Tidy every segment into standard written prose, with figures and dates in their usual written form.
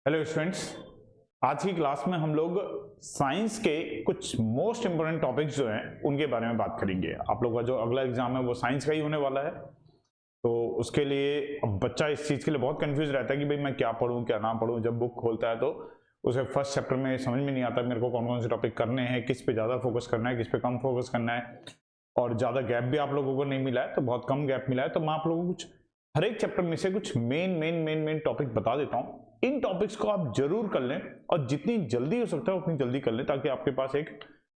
Hello students, आज की class में हम लोग साइंस के कुछ मोस्ट इंपोर्टेंट टॉपिक्स जो हैं उनके बारे में बात करेंगे। आप लोग का जो अगला एग्जाम है वो साइंस का ही होने वाला है, तो उसके लिए अब बच्चा इस चीज़ के लिए बहुत कंफ्यूज रहता है कि भाई मैं क्या पढूं क्या ना पढूं। जब बुक खोलता है तो उसे फर्स्ट चैप्टर में समझ में नहीं आता मेरे को कौन कौन से टॉपिक करने हैं, किस पे ज़्यादा फोकस करना है, किस पे कम फोकस करना है। और ज़्यादा गैप भी आप लोगों को नहीं मिला है, तो बहुत कम गैप मिला है, तो मैं आप लोगों को कुछ हर एक चैप्टर में से कुछ मेन टॉपिक बता देता हूं। इन टॉपिक्स को आप जरूर कर लें और जितनी जल्दी हो सकता है उतनी जल्दी कर लें, ताकि आपके पास एक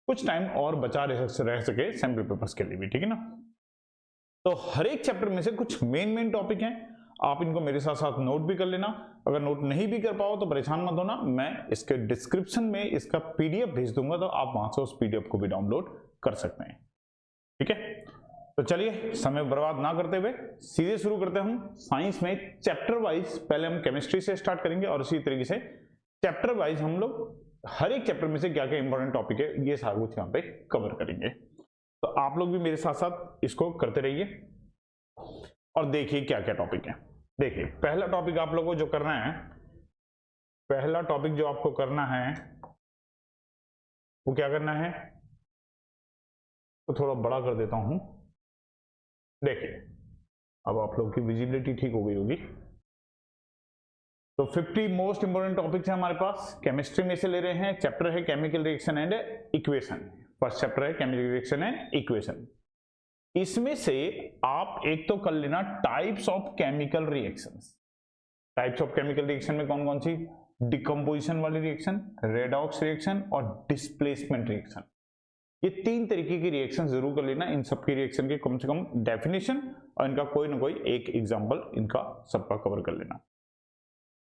कुछ टाइम और बचा रह सके सैम्पल पेपर्स के लिए भी, ठीक है ना। तो हर एक चैप्टर में से कुछ मेन टॉपिक हैं, आप इनको मेरे साथ साथ नोट भी कर लेना। अगर नोट नहीं भी कर पाओ तो परेशान मत होना, मैं इसके डिस्क्रिप्शन में इसका पीडीएफ भेज दूंगा, तो आप वहां से उस पीडीएफ को भी डाउनलोड कर सकते हैं, ठीक है। तो चलिए समय बर्बाद ना करते हुए सीधे शुरू करते हैं हम साइंस में चैप्टर वाइज। पहले हम केमिस्ट्री से स्टार्ट करेंगे और इसी तरीके से चैप्टर वाइज हम लोग हर एक चैप्टर में से क्या क्या इंपॉर्टेंट टॉपिक है ये सारा कुछ यहाँ पे कवर करेंगे। तो आप लोग भी मेरे साथ साथ इसको करते रहिए और देखिए क्या क्या टॉपिक है। देखिए पहला टॉपिक आप लोगों को जो करना है, पहला टॉपिक जो आपको करना है वो क्या करना है, तो थोड़ा बड़ा कर देता हूं। देखिए अब आप लोग की विजिबिलिटी ठीक हो गई होगी। तो 50 मोस्ट इंपोर्टेंट टॉपिक्स हैं हमारे पास, केमिस्ट्री में से ले रहे हैं। चैप्टर है chemical reaction and equation, first chapter है केमिकल रिएक्शन एंड इक्वेशन। इसमें से आप एक तो कर लेना types of chemical reactions. Types of chemical reaction में कौन कौन सी, डिकम्पोजिशन वाली रिएक्शन, रेडॉक्स रिएक्शन और डिस्प्लेसमेंट रिएक्शन। ये तीन तरीके की रिएक्शन जरूर कर लेना। इन सबकी रिएक्शन की कम से कम डेफिनेशन और इनका कोई ना कोई एक एग्जांपल इनका सबका कवर कर लेना।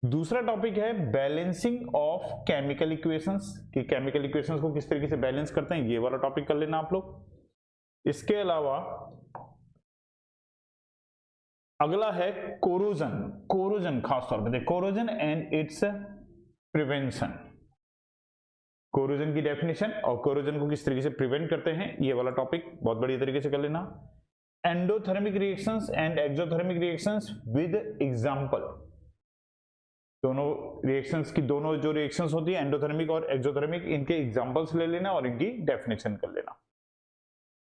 दूसरा टॉपिक है बैलेंसिंग ऑफ केमिकल इक्वेशंस, कि केमिकल इक्वेशंस को किस तरीके से बैलेंस करते हैं, ये वाला टॉपिक कर लेना आप लोग। इसके अलावा अगला है कोरोजन। कोरोजन खास तौर पे corrosion and it's prevention, corrosion की डेफिनेशन और कोरोजन को किस तरीके से प्रिवेंट करते हैं, ये वाला टॉपिक बहुत बढ़िया तरीके से कर लेना। Endothermic reactions and exothermic reactions with example, दोनों रिएक्शंस की दोनों जो रिएक्शंस होती है एंडोथर्मिक और एक्सोथर्मिक, इनके एग्जांपल्स ले लेना और इनकी डेफिनेशन कर लेना।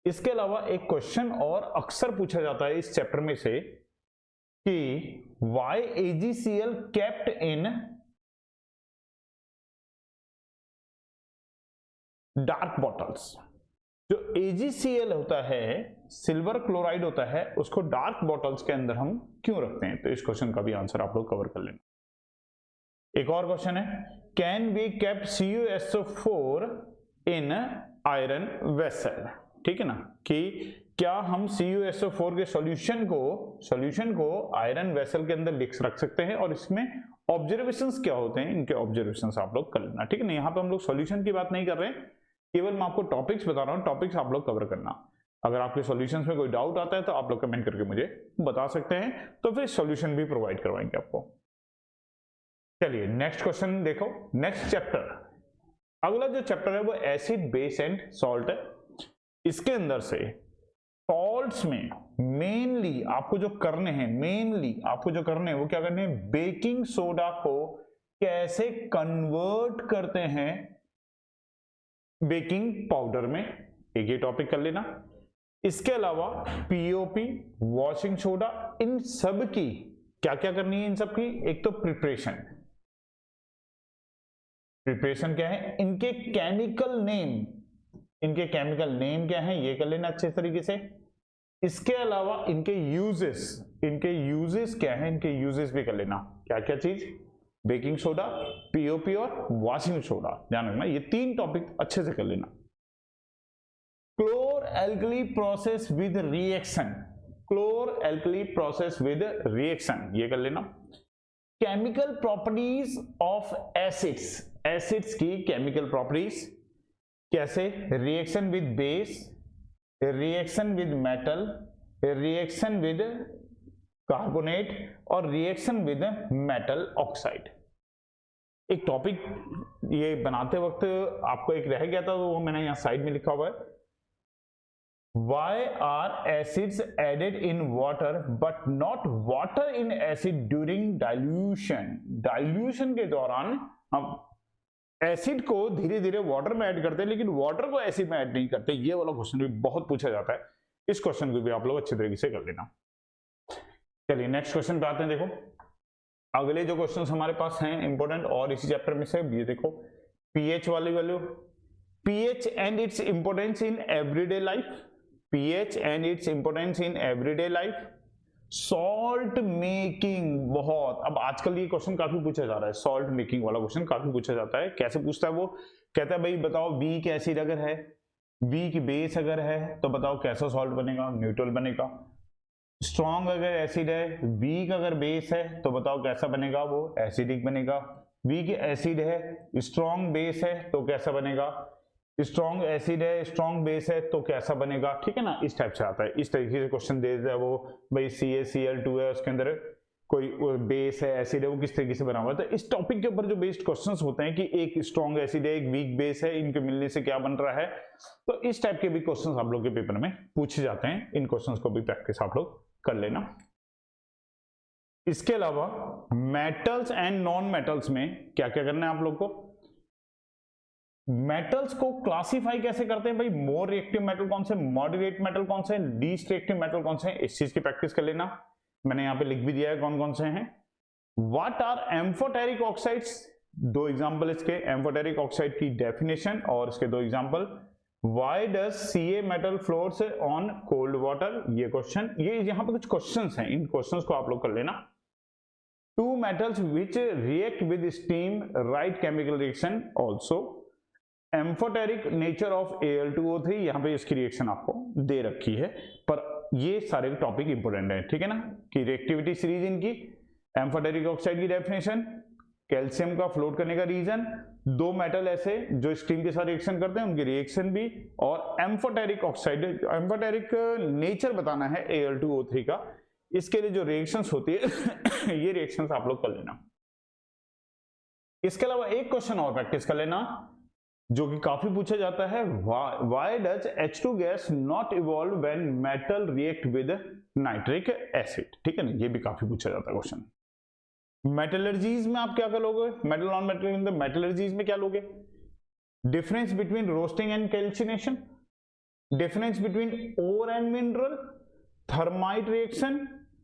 इसके अलावा एक क्वेश्चन और अक्सर पूछा जाता है इस चैप्टर में से कि why AgCl kept in dark bottles. जो AgCl होता है, सिल्वर क्लोराइड होता है, उसको डार्क बॉटल्स के अंदर हम क्यों रखते हैं, तो इस क्वेश्चन का भी आंसर आप लोग कवर कर लेना। एक और क्वेश्चन है, can we kept CuSO4 in iron vessel, ठीक है ना, कि क्या हम CuSO4 के सॉल्यूशन को आयरन वेसल के अंदर रख सकते हैं, और इसमें ऑब्जर्वेशंस क्या होते हैं, इनके ऑब्जर्वेशंस आप लोग कर लेना, ठीक है ना। यहाँ पे हम लोग सॉल्यूशन की बात नहीं कर रहे हैं, केवल मैं आपको टॉपिक्स बता रहा हूं, टॉपिक्स आप लोग कवर करना। अगर आपके सॉल्यूशंस में कोई डाउट आता है तो आप लोग कमेंट करके मुझे बता सकते हैं, तो फिर सॉल्यूशन भी प्रोवाइड करवाएंगे आपको। चलिए नेक्स्ट क्वेश्चन देखो। नेक्स्ट चैप्टर, अगला जो चैप्टर है वो एसिड बेस एंड सॉल्ट है। इसके अंदर से सॉल्ट्स में मेनली आपको जो करने हैं वो क्या करने हैं, बेकिंग सोडा को कैसे कन्वर्ट करते हैं बेकिंग पाउडर में, एक ये टॉपिक कर लेना। इसके अलावा पीओपी, वॉशिंग सोडा, इन सब की क्या क्या करनी है, इन सब की एक तो प्रिपरेशन क्या है, इनके केमिकल नेम क्या है ये कर लेना अच्छे तरीके से। इसके अलावा इनके यूजेस क्या है, इनके यूजेस भी कर लेना, क्या क्या चीज, बेकिंग सोडा, पीओपी और वॉशिंग सोडा, ध्यान रखना ये तीन टॉपिक अच्छे से कर लेना। क्लोर एल्कली प्रोसेस विद रिएक्शन, ये कर लेना। केमिकल प्रॉपर्टीज ऑफ एसिड्स की केमिकल प्रॉपर्टीज, कैसे, reaction with base, reaction with metal, reaction with carbonate और रिएक्शन विद मेटल ऑक्साइड। एक टॉपिक ये बनाते वक्त आपको एक रह गया था, तो वो मैंने यहाँ साइड में लिखा हुआ है, Why are acids added in water but not water in acid during dilution? Dilution के दौरान हम एसिड को धीरे धीरे वाटर में ऐड करते हैं लेकिन वाटर को एसिड में ऐड नहीं करते। ये वाला क्वेश्चन भी बहुत पूछा जाता है, इस क्वेश्चन को भी आप लोग अच्छे तरीके से कर लेना। चलिए नेक्स्ट क्वेश्चन पे आते हैं। देखो अगले जो क्वेश्चंस हमारे पास हैं इंपॉर्टेंट और इसी चैप्टर में से, ये देखो पीएच वाली value, pH and its importance in everyday life, pH and its importance in everyday life, salt making. बहुत अब आजकल ये क्वेश्चन काफी पूछा जा रहा है, सॉल्ट मेकिंग वाला क्वेश्चन काफी पूछा जाता है। कैसे पूछता है वो, कहता है भाई बताओ वीक एसिड अगर है, वीक बेस अगर है तो बताओ कैसा सॉल्ट बनेगा, न्यूट्रल बनेगा। स्ट्रॉन्ग अगर एसिड है, वीक अगर बेस है तो बताओ कैसा बनेगा, वो एसिडिक बनेगा। वीक एसिड है, स्ट्रॉन्ग बेस है तो कैसा बनेगा, स्ट्रॉन्ग एसिड है, स्ट्रॉन्ग बेस है तो कैसा बनेगा। ठीक है ना, इस टाइप से आता है, इस तरीके से क्वेश्चन दे देता है वो। भाई CaCl2 है, उसके अंदर कोई बेस है, एसिड है, वो किस तरीके से बना हुआ है। तो इस टॉपिक के ऊपर जो बेस्ड क्वेश्चंस होते हैं कि एक स्ट्रॉन्ग एसिड है, एक वीक बेस है, इनके मिलने से क्या बन रहा है, तो इस टाइप के भी क्वेश्चंस आप लोग के पेपर में पूछे जाते हैं। इन क्वेश्चंस को भी प्रैक्टिस आप लोग कर लेना। इसके अलावा मेटल्स एंड नॉन मेटल्स में क्या क्या करना है आप लोग को। मेटल्स को क्लासिफाई कैसे करते हैं भाई, मोर रिएक्टिव मेटल कौन से, मॉडरेट मेटल कौन से, लीस्ट रिएक्टिव मेटल कौन से, इस चीज की प्रैक्टिस कर लेना। मैंने यहां पे लिख भी दिया है कौन कौन से हैं। व्हाट आर एम्फोटेरिक ऑक्साइड्स, दो एग्जांपल इसके, एम्फोटेरिक ऑक्साइड की डेफिनेशन और इसके दो example. Why does Ca metal floats on cold water, ये क्वेश्चन, ये यहाँ पे कुछ क्वेश्चंस हैं, इन क्वेश्चंस को आप लोग कर लेना। Two metals which react with steam write chemical reaction also. Amphoteric nature of Al2O3, यहाँ पे इसकी रिएक्शन आपको दे रखी है, पर ये सारे टॉपिक इंपोर्टेंट है, ठीक है ना, कि रिएक्टिविटी सीरीज इनकी, एम्फोटेरिक ऑक्साइड की डेफिनेशन, कैल्शियम का फ्लोट करने का रीजन, दो मेटल ऐसे जो स्टीम के साथ रिएक्शन करते हैं उनकी रिएक्शन भी, और एम्फोटेरिक ऑक्साइड, एम्फोटेरिक नेचर बताना है Al2O3 का। इसके लिए जो रिएक्शंस होती है ये रिएक्शंस आप लोग कर लेना। इसके अलावा एक क्वेश्चन और प्रैक्टिस कर लेना जो कि काफी पूछा जाता है, why does H2 gas not evolve when metal react with nitric acid. ठीक है ना, ये भी काफी पूछा जाता है क्वेश्चन। मेटलर्जीज में आप क्या करोगे, मेटल नॉन मेटल, मेटलर्जीज में क्या लोगे, difference between roasting and calcination, difference between ore and mineral, thermite reaction,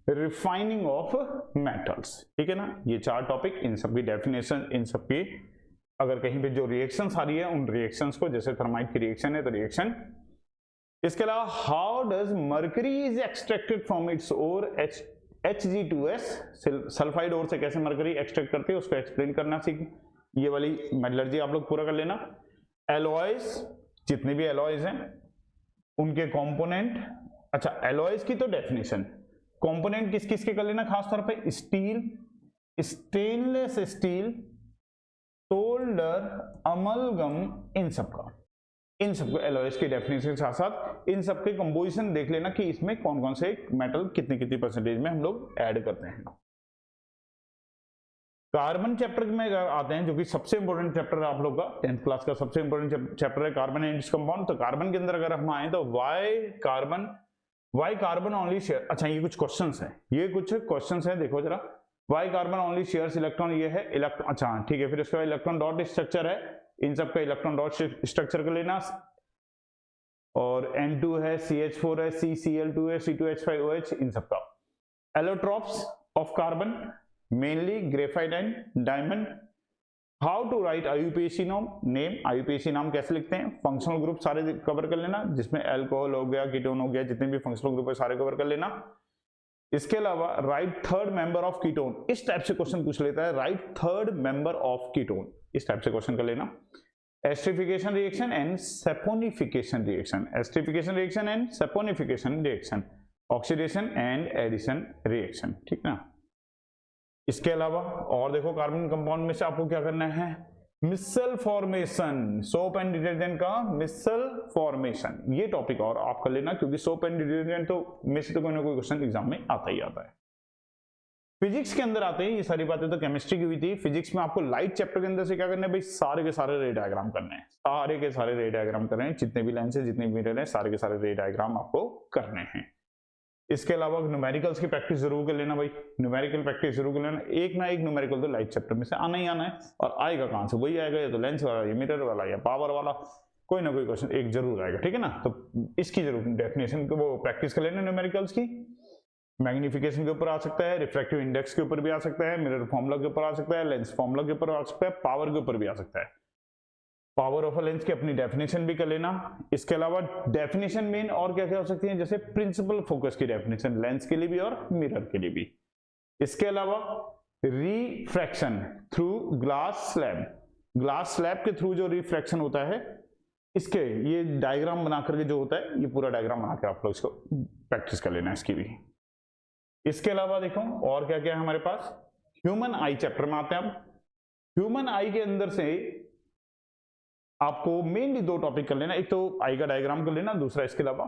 refining of metals. ठीक है ना, ये चार टॉपिक, इन सब की डेफिनेशन, इन सब की अगर कहीं पे जो रिएक्शंस आ रही है उन रिएक्शंस को, जैसे थर्माइट की रिएक्शन है तो रिएक्शन। इसके अलावा how does mercury is extracted from its ore, Hg2s, sulphide ore से कैसे मरकरी एक्सट्रैक्ट करते हैं उसको एक्सप्लेन करना सीख, ये वाली मेटलर्जी आप लोग पूरा कर लेना। एलॉयज, जितने भी एलॉयज हैं उनके कंपोनेंट, अच्छा एलॉयज की तो डेफिनेशन, कंपोनेंट किस किस के कर लेना, खासतौर पे steel, stainless steel, solder, amalgam, इन सबको एलॉयज की डेफिनेशन के साथ साथ इन सबके कंपोजिशन देख लेना कि इसमें कौन कौन से मेटल कितनी कितनी परसेंटेज में हम लोग ऐड करते हैं। कार्बन चैप्टर में आते हैं जो कि सबसे इंपॉर्टेंट चैप्टर है आप लोग का, 10th क्लास का सबसे इंपॉर्टेंट चैप्टर है कार्बन एंड इट्स कंपाउंड। तो कार्बन के अंदर अगर हम आए तो वाई कार्बन ओनली शेयर, अच्छा ये कुछ क्वेश्चंस हैं, ये कुछ क्वेश्चंस हैं, देखो जरा, why carbon only shares electron, ये है इलेक्ट्रॉन, अच्छा ठीक है, फिर इसके बाद इलेक्ट्रॉन डॉट स्ट्रक्चर है, इन सब का इलेक्ट्रॉन डॉट स्ट्रक्चर कर लेना, और N2 है, CH4 है, CCl2 है, C2H5OH, इन सब का। Allotropes of carbon mainly graphite and diamond. How to write IUPAC name, IUPAC नाम कैसे लिखते हैं, फंक्शनल ग्रुप सारे कवर कर लेना, जिसमें अल्कोहल हो गया, कीटोन हो गया, जितने भी फंक्शनल ग्रुप है सारे कवर कर लेना। इसके अलावा write third member of ketone, इस टाइप से क्वेश्चन पूछ लेता है, write third member of ketone, इस टाइप से क्वेश्चन कर लेना। Esterification reaction and saponification reaction, esterification reaction and saponification reaction, oxidation and addition reaction, ठीक है ना। इसके अलावा और देखो कार्बन कंपाउंड में से आपको क्या करना है, मिसल फॉर्मेशन, सोप एंड डिटर्जेंट का मिसल फॉर्मेशन, ये टॉपिक और आप कर लेना, क्योंकि सोप एंड डिटर्जेंट तो में से तो कोई ना कोई क्वेश्चन एग्जाम में आता ही आता है। फिजिक्स के अंदर आते हैं, ये सारी बातें तो केमिस्ट्री की हुई थी। फिजिक्स में आपको लाइट चैप्टर के अंदर से क्या करना है भाई, सारे के सारे रे डायग्राम करने हैं, सारे के सारे रे डायग्राम करने हैं, जितने भी लेंस है जितने भी मिरर है सारे के सारे रे डायग्राम आपको करने हैं। इसके अलावा न्यूमेरिकल्स की प्रैक्टिस जरूर कर लेना भाई, न्यूमेरिकल प्रैक्टिस जरूर कर लेना। एक ना एक न्यूमेरिकल तो लाइट चैप्टर में से आना ही आना है, और आएगा कहां से, वही आएगा, या तो लेंस वाला, या मिरर वाला, या पावर वाला, कोई ना कोई क्वेश्चन एक जरूर आएगा, ठीक है ना। तो इसकी जरूर डेफिनेशन को वो प्रैक्टिस कर लेना न्यूमेरिकल्स की। मैग्निफिकेशन के ऊपर आ सकता है, रिफ्रैक्टिव इंडेक्स के ऊपर भी आ सकता है, मिरर फॉर्मूला के ऊपर आ सकता है, लेंस फॉर्मूला के ऊपर आ सकता है, पावर के ऊपर भी आ सकता है। पावर ऑफ अ लेंस की अपनी डेफिनेशन भी कर लेना। इसके अलावा डेफिनेशन मेन और क्या क्या हो सकती है, जैसे प्रिंसिपल फोकस की डेफिनेशन लेंस के लिए भी और मिरर के लिए भी। इसके अलावा refraction through glass slab, glass slab के थ्रू जो रिफ्रैक्शन होता है, इसके ये डायग्राम बना करके जो होता है, ये पूरा डायग्राम बनाकर आप लोग इसको प्रैक्टिस कर लेना इसकी भी। इसके अलावा देखो और क्या क्या है हमारे पास, ह्यूमन आई चैप्टर में आते हैं। अब ह्यूमन आई के अंदर से आपको मेनली दो टॉपिक कर लेना, एक तो आई का डायग्राम कर लेना, दूसरा इसके अलावा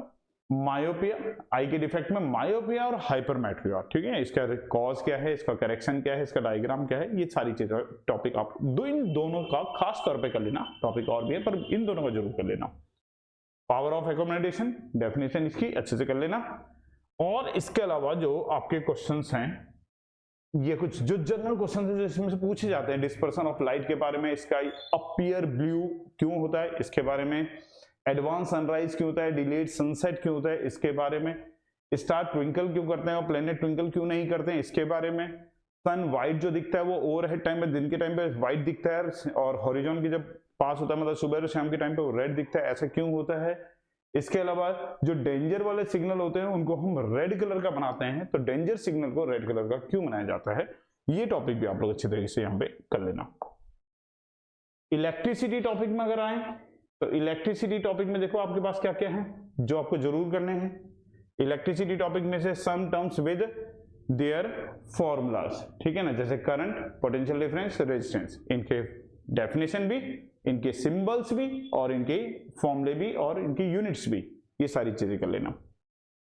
मायोपिया, आई के डिफेक्ट में मायोपिया और हाइपरमेट्रिया, ठीक है। इसका कॉज क्या है, इसका करेक्शन क्या है, इसका डायग्राम क्या है, ये सारी चीजें टॉपिक आप इन दोनों का खास तौर पे कर लेना। टॉपिक और भी है पर इन दोनों का जरूर कर लेना। पावर ऑफ एकोमोडेशन डेफिनेशन इसकी अच्छे से कर लेना। और इसके अलावा जो आपके क्वेश्चंस हैं, ये कुछ जो जनरल क्वेश्चन है जो इसमें से पूछे जाते हैं, डिस्पर्सन ऑफ लाइट के बारे में, इसका अपीयर ब्लू क्यों होता है इसके बारे में, एडवांस सनराइज क्यों होता है, डिलेड सनसेट क्यों होता है इसके बारे में, स्टार ट्विंकल क्यों करते हैं और प्लेनेट ट्विंकल क्यों नहीं करते हैं इसके बारे में, सन व्हाइट जो दिखता है वो ओवरहेड टाइम में दिन के टाइम पे व्हाइट दिखता है और हॉरिजॉन की जब पास होता है मतलब सुबह और शाम के टाइम पे वो रेड दिखता है, ऐसा क्यों होता है। इसके अलावा जो डेंजर वाले सिग्नल होते हैं उनको हम रेड कलर का बनाते हैं, तो डेंजर सिग्नल को रेड कलर का क्यों बनाया जाता है, ये टॉपिक भी आप लोग अच्छे तरीके से यहाँ पे कर लेना। इलेक्ट्रिसिटी टॉपिक में अगर आए तो इलेक्ट्रिसिटी टॉपिक में देखो आपके पास क्या क्या है जो आपको जरूर करने हैं। इलेक्ट्रिसिटी टॉपिक में से some terms with their formulas, ठीक है ना, जैसे करंट, पोटेंशियल डिफरेंस, रेजिस्टेंस, इनके डेफिनेशन भी, इनके सिंबल्स भी और इनके फॉर्मूले भी और इनकी यूनिट्स भी, ये सारी चीजें कर लेना,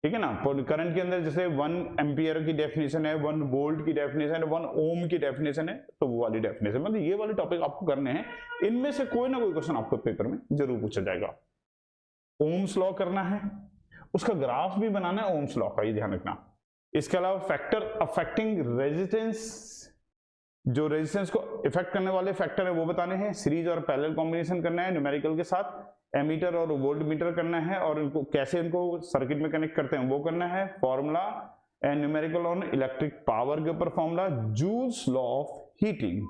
ठीक है ना। करंट के अंदर जैसे 1 एम्पियर की डेफिनेशन है, 1 वोल्ट की डेफिनेशन है, 1 ओम की डेफिनेशन है, तो वो वाली डेफिनेशन मतलब ये वाले टॉपिक आपको करने हैं। इनमें से कोई ना कोई क्वेश्चन आपको पेपर में जरूर पूछा जाएगा। ओम्स लॉ करना है, उसका ग्राफ भी बनाना है ओम्स लॉ का, ये ध्यान रखना। इसके अलावा फैक्टर अफेक्टिंग रेजिस्टेंस, जो रेजिस्टेंस को इफेक्ट करने वाले फैक्टर है वो बताने हैं। सीरीज और पैरेलल कॉम्बिनेशन करना है न्यूमेरिकल के साथ, एमीटर और वोल्ट मीटर करना है और इनको कैसे इनको सर्किट में कनेक्ट करते हैं वो करना है। Formula and numerical on electric power के ऊपर formula. Joules law of heating,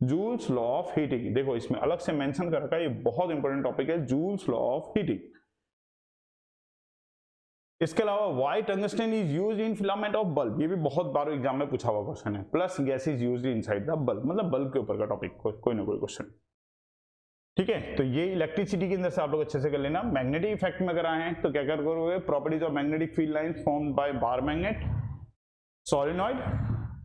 joules law of heating देखो इसमें अलग से मेंशन कर रखा है, ये बहुत इंपॉर्टेंट टॉपिक है, जूल्स लॉ ऑफ हीटिंग। इसके अलावा why tungsten is used in filament of bulb, ये भी बहुत बार एग्जाम में पूछा हुआ क्वेश्चन है। Plus gas is used inside the bulb, मतलब बल्ब के ऊपर का टॉपिक कोई ना कोई क्वेश्चन, ठीक है। तो ये इलेक्ट्रिसिटी के अंदर से आप लोग अच्छे से कर लेना। मैग्नेटिक इफेक्ट में अगर आए तो क्या कर करोगे, properties of magnetic field lines formed by bar magnet, solenoid,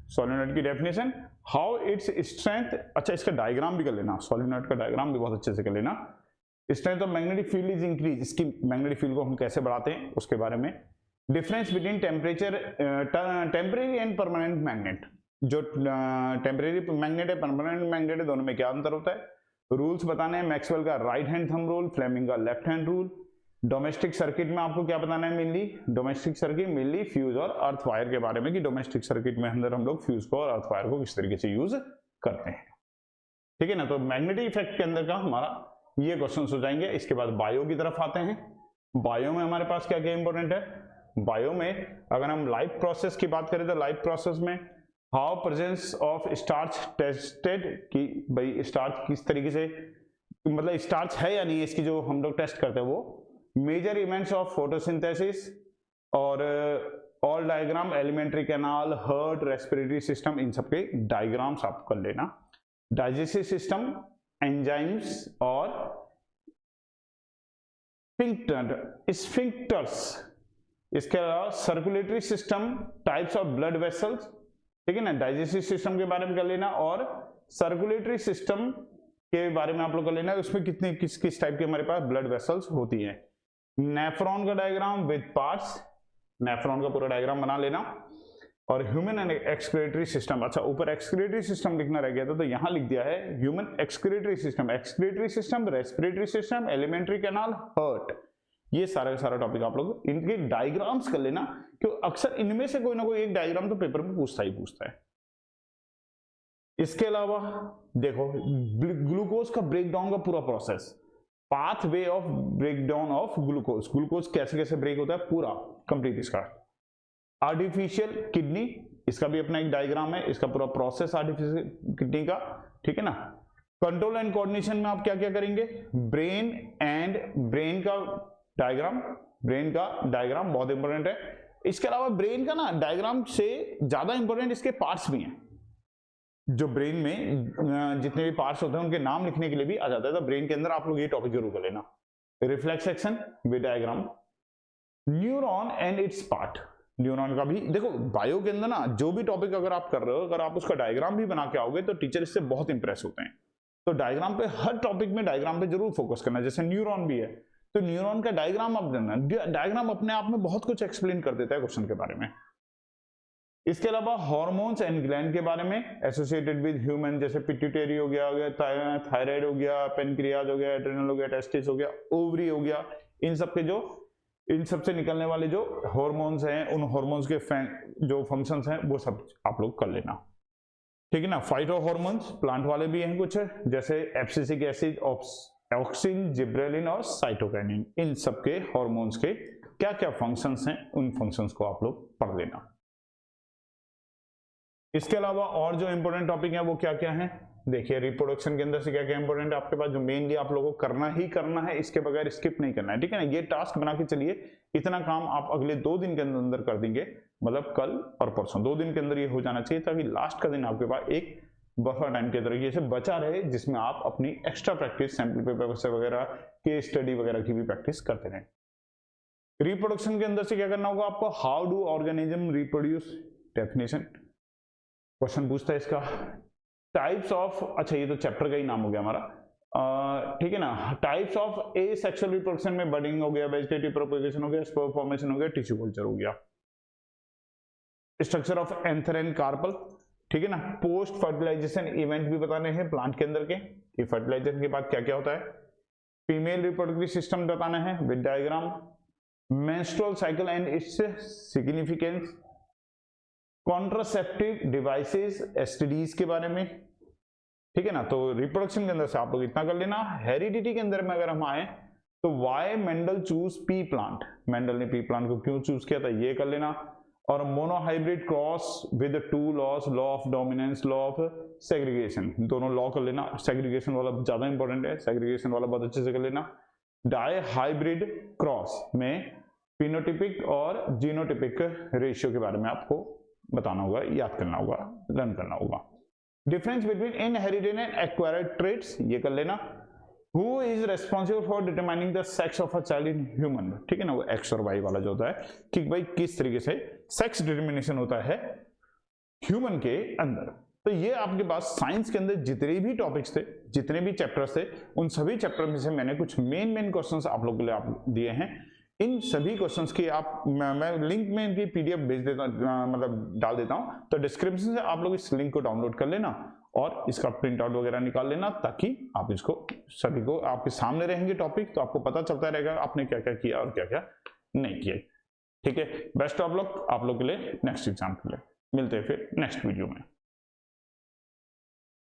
solenoid की डेफिनेशन, हाउ इट्स स्ट्रेंथ, अच्छा इसका डायग्राम भी कर लेना, सोलेनॉइड का डायग्राम भी बहुत अच्छे से कर लेना। Strength of magnetic field is increase, इसकी मैग्नेटिक फील्ड को हम कैसे बढ़ाते हैं उसके बारे में। Difference between temporary and permanent magnet, जो टेम्परेरी मैग्नेट है परमानेंट मैग्नेट है दोनों में क्या अंतर होता है। रूल्स बताने हैं, मैक्सवेल का right hand thumb rule, Fleming का left hand rule. Domestic circuit में आपको क्या बताना है, mainly domestic circuit mainly fuse और अर्थ वायर के बारे में, कि डोमेस्टिक सर्किट में अंदर हम लोग फ्यूज को और अर्थ वायर को किस तरीके से यूज करते हैं, ठीक है ना। तो मैग्नेटिक इफेक्ट के अंदर का हमारा ये क्वेश्चन हो जाएंगे। इसके बाद बायो की तरफ आते हैं। बायो में हमारे पास क्या क्या इंपॉर्टेंट है। बायो में अगर हम लाइफ प्रोसेस की बात करें तो लाइफ प्रोसेस में how presence of starch tested, कि भाई स्टार्च किस तरीके से मतलब स्टार्च है या नहीं, इसकी जो हम लोग टेस्ट करते हैं वो। मेजर इवेंट्स ऑफ फोटोसिंथेसिस और all diagram, alimentary canal, heart, respiratory system, इन सबके डायग्राम्स आप कर लेना। डाइजेस्टिव सिस्टम, एंजाइम्स और स्फिंक्टर्स, इसके अलावा circulatory system, types of blood vessels, ठीक है ना। डाइजेस्टिव सिस्टम के बारे में कर लेना और सर्कुलेटरी सिस्टम के बारे में आप लोग कर लेना, उसमें कितने किस किस टाइप के हमारे पास ब्लड वेसल्स होती हैं। नेफ्रॉन का डायग्राम विद पार्ट्स, नेफ्रॉन का पूरा डायग्राम बना लेना। और ह्यूमन एंड एक्सक्रीटरी सिस्टम, अच्छा ऊपर एक्सक्रीटरी सिस्टम लिखना रह गया था तो यहां लिख दिया है human excretory system, respiratory system, elementary canal, heart. ये सारा का सारा टॉपिक आप लोग इनके डायग्राम्स कर लेना, क्यों अक्सर इनमें से कोई ना कोई एक डायग्राम तो पेपर में पूछता ही पूछता है। इसके अलावा देखो ग्लूकोज का ब्रेकडाउन का पूरा process, pathway of breakdown of glucose कैसे कैसे ब्रेक होता है पूरा कंप्लीट इसका। आर्टिफिशियल किडनी, इसका भी अपना एक डायग्राम है, इसका पूरा प्रोसेस आर्टिफिशियल किडनी का, ठीक है ना। कंट्रोल एंड कोऑर्डिनेशन में आप क्या क्या करेंगे, ब्रेन का डायग्राम बहुत इंपॉर्टेंट है। इसके अलावा ब्रेन का ना डायग्राम से ज्यादा इंपॉर्टेंट इसके पार्ट्स भी हैं, जो ब्रेन में जितने भी पार्ट्स होते हैं उनके नाम लिखने के लिए भी आ जाता है, तो ब्रेन के अंदर आप लोग ये टॉपिक जरूर कर लेना। Reflex section with diagram, neuron and it's part, neuron का भी देखो बायो के अंदर ना जो भी टॉपिक अगर आप कर रहे हो, अगर आप उसका डायग्राम भी बना के आओगे तो टीचर इससे बहुत इंप्रेस होते हैं। तो डायग्राम पे हर टॉपिक में डायग्राम पे जरूर फोकस करना। जैसे न्यूरॉन भी है तो न्यूरॉन का डायग्राम आप देना, डायग्राम अपने आप में बहुत कुछ एक्सप्लेन कर देता है क्वेश्चन के बारे में। इसके अलावा हार्मोन्स एंड ग्लैंड के बारे में एसोसिएटेड विद ह्यूमन, जैसे पिट्यूटरी हो गया, थायराइड हो गया, पेनक्रियाज हो गया, एड्रेनल हो गया, टेस्टिस हो गया, ओवरी हो गया, इन सब से निकलने वाले जो हार्मोन्स हैं, उन हार्मोन्स के जो फंक्शंस हैं वो सब आप लोग कर लेना, ठीक है ना। फाइटो हार्मोन्स प्लांट वाले भी हैं कुछ, जैसे एब्सिसिक एसिड, ऑक्सिन, जिब्रेलिन और साइटोकाइनिन, इन सब के हार्मोन्स के क्या क्या फंक्शंस हैं उन फंक्शंस को आप लोग पढ़ लेना। इसके अलावा और जो इंपॉर्टेंट टॉपिक है वो क्या क्या है, देखिए रिप्रोडक्शन के अंदर से क्या क्या इंपॉर्टेंट है आपके पास, जो मेनली आप लोगों को करना ही करना है, इसके बगैर स्किप नहीं करना है, ठीक है ना। ये टास्क बना के चलिए, इतना काम आप अगले 2 दिन के अंदर कर देंगे, मतलब कल और परसों 2 दिन के अंदर ये हो जाना चाहिए, ताकि लास्ट का दिन आपके पास एक बफर टाइम के तरीके से बचा रहे, जिसमें आप अपनी एक्स्ट्रा प्रैक्टिस सैंपल पेपर से वगैरह, केस स्टडी वगैरह की भी प्रैक्टिस करते रहें। रिप्रोडक्शन के अंदर से क्या करना होगा आपको, how do organism reproduce, definition question पूछता है इसका। टाइप्स ऑफ, अच्छा ये तो चैप्टर का ही नाम हो गया हमारा, ठीक है ना। टाइप्स ऑफ एसेक्सुअल रिप्रोडक्शन में बडिंग हो गया, वेजिटेटिव प्रोपगेशन हो गया, स्पर्म फॉर्मेशन हो गया, टिश्यू कल्चर हो गया। Structure of anther and carpel, ठीक है ना। पोस्ट फर्टिलाइजेशन इवेंट भी बताने हैं प्लांट के अंदर के, कि फर्टिलाइजेशन के बाद क्या क्या होता है। फीमेल रिप्रोडक्टिव सिस्टम बताना है with diagram. Menstrual cycle and its significance. Contraceptive devices, STDs के बारे में, ठीक है ना। तो रिप्रोडक्शन के अंदर से आप लोग इतना कर लेना। हेरिडिटी के अंदर में अगर हम आए तो why Mendel choose pea plant, Mendel ने पी प्लांट को क्यों चूज किया था ये कर लेना। और monohybrid cross with 2 laws, law of dominance, law of segregation, दोनों लॉ कर लेना। सेग्रीगेशन वाला ज्यादा इंपॉर्टेंट है, सेग्रीगेशन वाला बहुत अच्छे से कर लेना। डाई हाइब्रिड क्रॉस में फिनोटिपिक और जीनोटिपिक रेशियो के बारे में आपको बताना होगा, याद करना होगा, लर्न करना होगा। Difference between inherited and acquired traits, ये कर लेना। Who is responsible for determining the sex of a child in human, ठीक है ना, वो एक्स और वाई वाला जो होता है कि भाई किस तरीके से सेक्स डिटरमिनेशन होता है ह्यूमन के अंदर। तो ये आपके पास साइंस के अंदर जितने भी टॉपिक्स थे, जितने भी चैप्टर्स थे, उन सभी चैप्टर में से मैंने कुछ मेन क्वेश्चंस आप लोगों के लिए आप दिए हैं। इन सभी क्वेश्चंस की आप मैं लिंक में इनकी पीडीएफ भेज देता हूँ, मतलब डाल देता हूँ, तो डिस्क्रिप्शन से आप लोग इस लिंक को डाउनलोड कर लेना और इसका प्रिंट आउट वगैरह निकाल लेना, ताकि आप इसको सभी को आपके सामने रहेंगे टॉपिक, तो आपको पता चलता रहेगा आपने क्या क्या किया और क्या क्या नहीं किया, ठीक है। बेस्ट ऑफ लक आप लोग के लिए नेक्स्ट एग्जाम के लिए। मिलते हैं फिर नेक्स्ट वीडियो में।